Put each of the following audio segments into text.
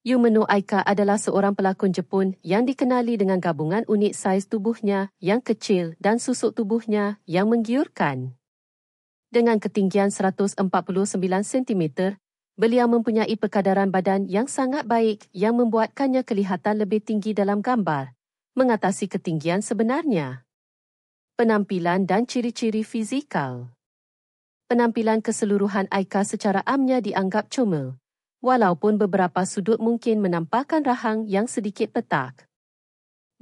Yumeno Aika adalah seorang pelakon Jepun yang dikenali dengan gabungan unik saiz tubuhnya yang kecil dan susuk tubuhnya yang menggiurkan. Dengan ketinggian 149 cm, beliau mempunyai perkadaran badan yang sangat baik yang membuatkannya kelihatan lebih tinggi dalam gambar, mengatasi ketinggian sebenarnya. Penampilan dan ciri-ciri fizikal. Penampilan keseluruhan Aika secara amnya dianggap comel, walaupun beberapa sudut mungkin menampakkan rahang yang sedikit petak.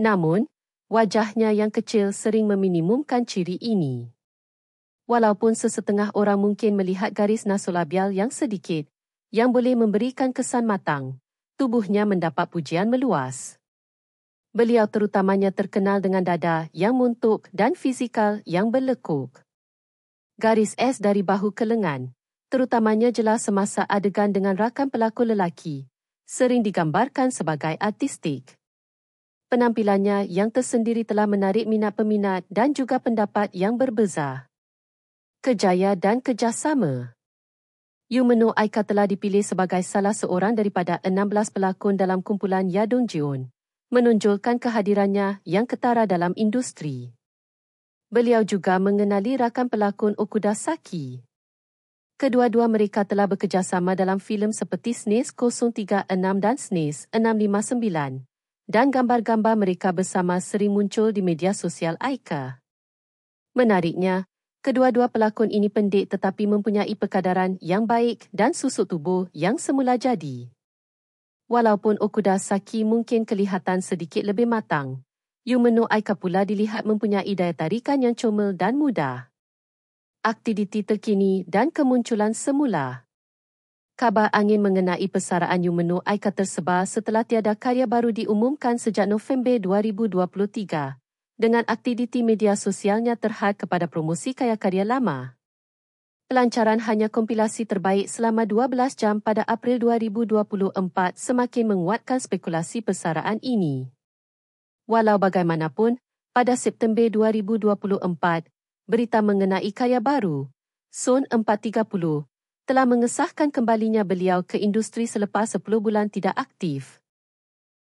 Namun, wajahnya yang kecil sering meminimumkan ciri ini. Walaupun sesetengah orang mungkin melihat garis nasolabial yang sedikit, yang boleh memberikan kesan matang, tubuhnya mendapat pujian meluas. Beliau terutamanya terkenal dengan dada yang muntuk dan fizikal yang berlekuk. Garis S dari bahu ke lengan, terutamanya jelas semasa adegan dengan rakan pelakon lelaki, sering digambarkan sebagai artistik. Penampilannya yang tersendiri telah menarik minat peminat dan juga pendapat yang berbeza. Kejaya dan kerjasama. Yumeno Aika telah dipilih sebagai salah seorang daripada 16 pelakon dalam kumpulan Yadong-jeon, menonjolkan kehadirannya yang ketara dalam industri. Beliau juga mengenali rakan pelakon Okuda Saki. Kedua-dua mereka telah bekerjasama dalam filem seperti SNES 036 dan SNES 659, dan gambar-gambar mereka bersama sering muncul di media sosial Aika. Menariknya, kedua-dua pelakon ini pendek tetapi mempunyai perkadaran yang baik dan susuk tubuh yang semula jadi. Walaupun Okuda Saki mungkin kelihatan sedikit lebih matang, Yumeno Aika pula dilihat mempunyai daya tarikan yang comel dan mudah. Aktiviti terkini dan kemunculan semula. Kabar angin mengenai persaraan Yumeno Aika tersebar setelah tiada karya baru diumumkan sejak November 2023, dengan aktiviti media sosialnya terhad kepada promosi karya-karya lama. Pelancaran hanya kompilasi terbaik selama 12 jam pada April 2024 semakin menguatkan spekulasi persaraan ini. Walau bagaimanapun, pada September 2024, berita mengenai karya baru, Son 430, telah mengesahkan kembalinya beliau ke industri selepas 10 bulan tidak aktif.